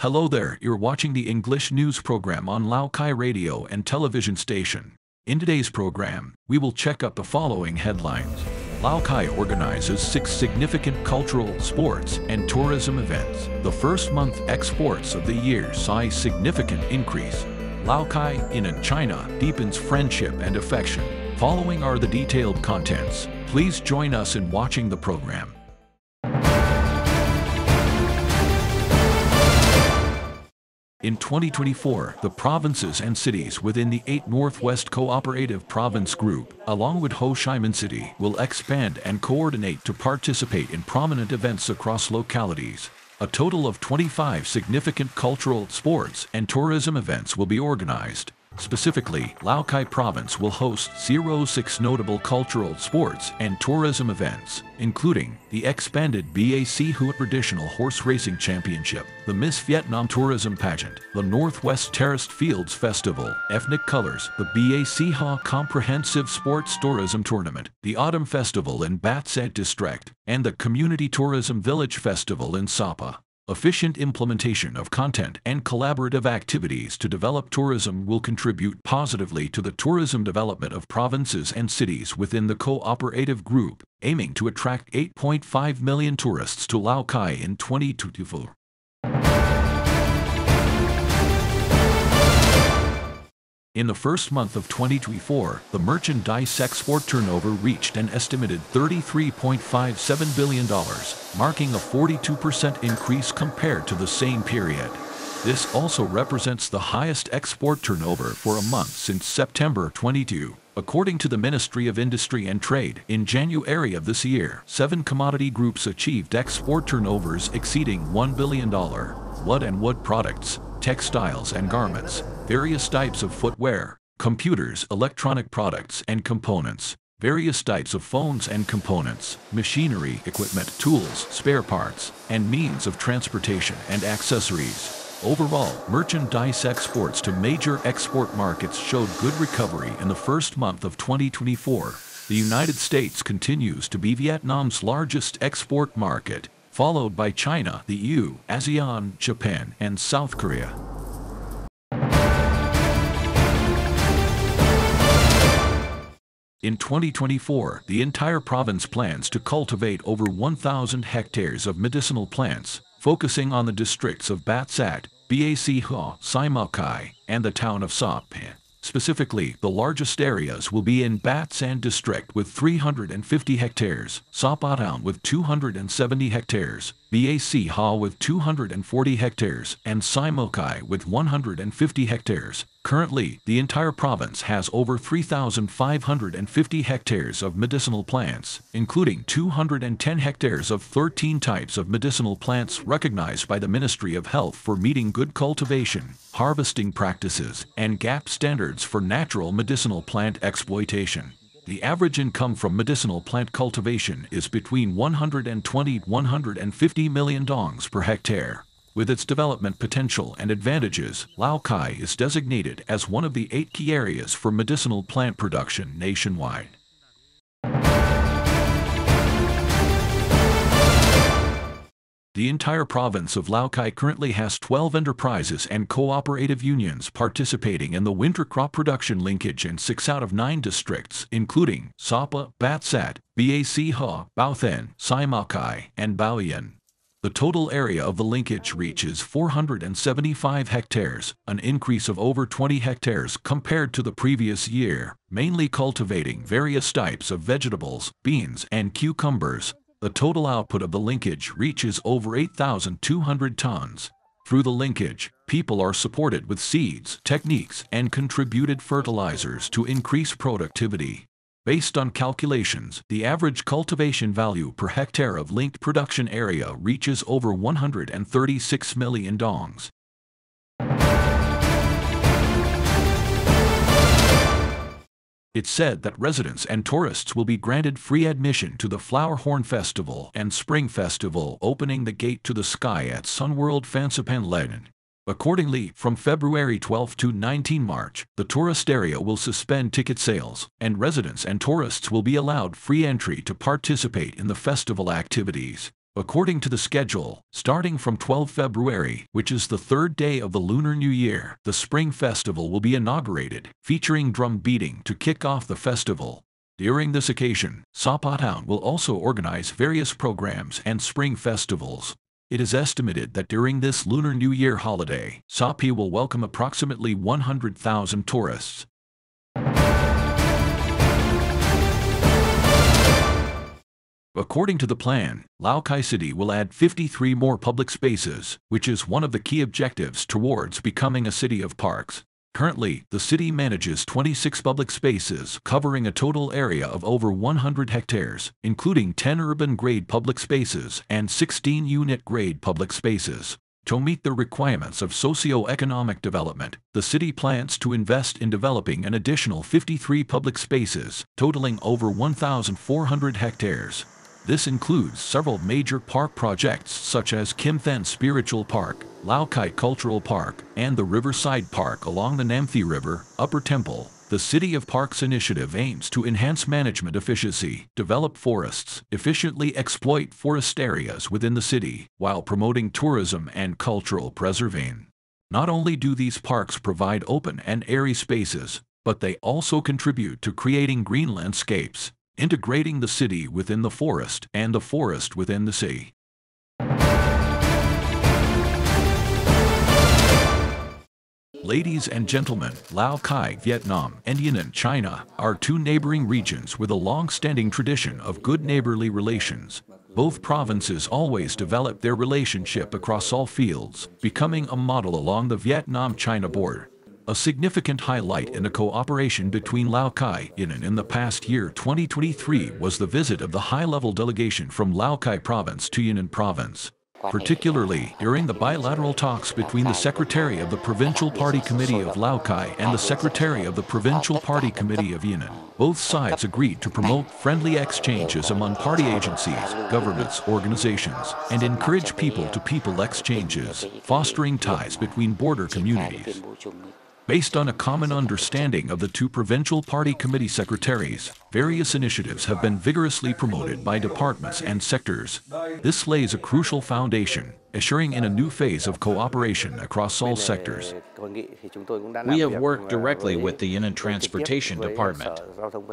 Hello there, you're watching the English news program on Lào Cai radio and television station. In today's program, we will check out the following headlines. Lào Cai organizes 6 significant cultural, sports, and tourism events. The first month exports of the year saw a significant increase. Lào Cai in China deepens friendship and affection. Following are the detailed contents. Please join us in watching the program. In 2024, the provinces and cities within the 8 Northwest Cooperative Province Group, along with Ho Chi Minh City, will expand and coordinate to participate in prominent events across localities. A total of 25 significant cultural, sports, and tourism events will be organized. Specifically, Lào Cai Province will host 06 notable cultural, sports, and tourism events, including the expanded BAC Hua Traditional Horse Racing Championship, the Miss Vietnam Tourism Pageant, the Northwest Terraced Fields Festival, Ethnic Colors, the BAC Hua Comprehensive Sports Tourism Tournament, the Autumn Festival in Bat Set District, and the Community Tourism Village Festival in Sapa. Efficient implementation of content and collaborative activities to develop tourism will contribute positively to the tourism development of provinces and cities within the cooperative group, aiming to attract 8.5 million tourists to Lào Cai in 2024. In the first month of 2024, the merchandise export turnover reached an estimated $33.57 billion, marking a 42% increase compared to the same period. This also represents the highest export turnover for a month since September 22. According to the Ministry of Industry and Trade, in January of this year, 7 commodity groups achieved export turnovers exceeding $1 billion. Wood and wood products, textiles and garments, various types of footwear, computers, electronic products and components, various types of phones and components, machinery, equipment, tools, spare parts, and means of transportation and accessories. Overall, merchandise exports to major export markets showed good recovery in the first month of 2024. The United States continues to be Vietnam's largest export market, followed by China, the EU, ASEAN, Japan, and South Korea. In 2024, the entire province plans to cultivate over 1,000 hectares of medicinal plants, focusing on the districts of Bat Sat, Bac Hua, Lào Cai, and the town of Sapa. Specifically, the largest areas will be in Bat San District with 350 hectares, Sapa Town with 270 hectares, Bac Hua with 240 hectares, and Lào Cai with 150 hectares. Currently, the entire province has over 3,550 hectares of medicinal plants, including 210 hectares of 13 types of medicinal plants recognized by the Ministry of Health for meeting good cultivation, harvesting practices, and GAP standards for natural medicinal plant exploitation. The average income from medicinal plant cultivation is between 120 to 150 million dongs per hectare. With its development potential and advantages, Lào Cai is designated as one of the 8 key areas for medicinal plant production nationwide. The entire province of Lào Cai currently has 12 enterprises and cooperative unions participating in the winter crop production linkage in 6 out of 9 districts, including Sapa, Bat Sat, Bac Hua, Bao Then, Lào Cai, and Bao Yen. The total area of the linkage reaches 475 hectares, an increase of over 20 hectares compared to the previous year, mainly cultivating various types of vegetables, beans, and cucumbers. The total output of the linkage reaches over 8,200 tons. Through the linkage, people are supported with seeds, techniques, and contributed fertilizers to increase productivity. Based on calculations, the average cultivation value per hectare of linked production area reaches over 136 million dongs. It's said that residents and tourists will be granted free admission to the Flower Horn Festival and Spring Festival, opening the gate to the sky at Sun World Fansipan Lenin. Accordingly, from February 12 to 19 March, the tourist area will suspend ticket sales, and residents and tourists will be allowed free entry to participate in the festival activities. According to the schedule, starting from 12 February, which is the third day of the Lunar New Year, the Spring Festival will be inaugurated, featuring drum beating to kick off the festival. During this occasion, Sapa Town will also organize various programs and spring festivals. It is estimated that during this Lunar New Year holiday, Sapi will welcome approximately 100,000 tourists. According to the plan, Lào Cai City will add 53 more public spaces, which is one of the key objectives towards becoming a city of parks. Currently, the city manages 26 public spaces covering a total area of over 100 hectares, including 10 urban-grade public spaces and 16 unit-grade public spaces. To meet the requirements of socio-economic development, the city plans to invest in developing an additional 53 public spaces, totaling over 1,400 hectares. This includes several major park projects such as Kim Then Spiritual Park, Lào Cai Cultural Park, and the Riverside Park along the Nam Thi River, Upper Temple. The City of Parks initiative aims to enhance management efficiency, develop forests, efficiently exploit forest areas within the city, while promoting tourism and cultural preservation. Not only do these parks provide open and airy spaces, but they also contribute to creating green landscapes, integrating the city within the forest and the forest within the sea. Ladies and gentlemen, Lào Cai, Vietnam, and Yan'an, China, are two neighboring regions with a long-standing tradition of good neighborly relations. Both provinces always develop their relationship across all fields, becoming a model along the Vietnam-China border. A significant highlight in the cooperation between Lào Cai and Yan'an in the past year 2023 was the visit of the high-level delegation from Lào Cai province to Yan'an province. Particularly during the bilateral talks between the Secretary of the Provincial Party Committee of Lào Cai and the Secretary of the Provincial Party Committee of Yan'an, both sides agreed to promote friendly exchanges among party agencies, governments, organizations, and encourage people-to-people exchanges, fostering ties between border communities. Based on a common understanding of the two provincial party committee secretaries, various initiatives have been vigorously promoted by departments and sectors. This lays a crucial foundation, assuring in a new phase of cooperation across all sectors. We have worked directly with the Yan'an Transportation Department,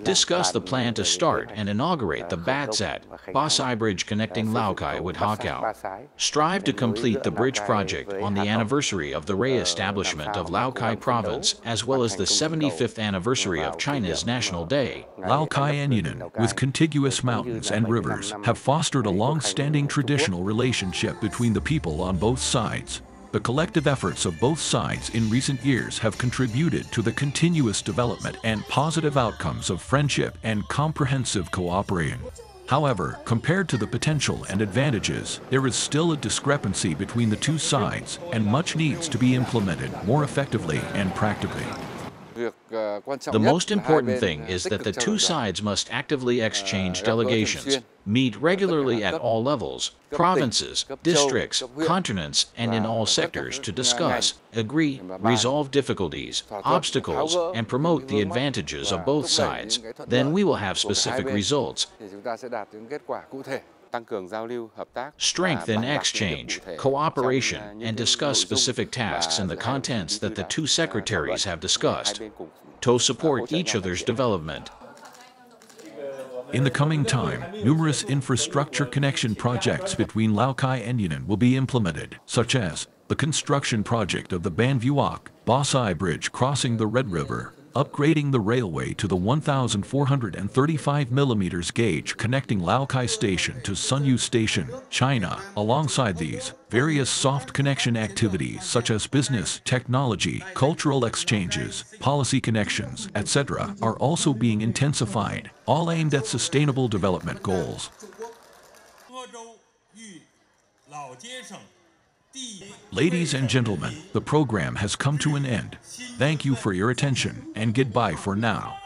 discussed the plan to start and inaugurate the Bat Sat, Ba Sai Bridge connecting Lào Cai with Ha Cao, strive to complete the bridge project on the anniversary of the re-establishment of Lào Cai province as well as the 75th anniversary of China's National Day. Lào Cai and Yan'an, with contiguous mountains and rivers, have fostered a long-standing traditional relationship between the people on both sides. The collective efforts of both sides in recent years have contributed to the continuous development and positive outcomes of friendship and comprehensive cooperation. However, compared to the potential and advantages, there is still a discrepancy between the two sides, and much needs to be implemented more effectively and practically. The most important thing is that the two sides must actively exchange delegations, meet regularly at all levels, provinces, districts, continents, and in all sectors to discuss, agree, resolve difficulties, obstacles, and promote the advantages of both sides. Then we will have specific results. Strengthen exchange, cooperation, and discuss specific tasks and the contents that the two secretaries have discussed to support each other's development. In the coming time, numerous infrastructure connection projects between Lào Cai and Yan'an will be implemented, such as the construction project of the Ban Vuoc, Ba Sai Bridge crossing the Red River, upgrading the railway to the 1,435mm gauge connecting Lào Cai Station to Sun Yu Station, China. Alongside these, various soft connection activities such as business, technology, cultural exchanges, policy connections, etc. are also being intensified, all aimed at sustainable development goals. Ladies and gentlemen, the program has come to an end. Thank you for your attention, and goodbye for now.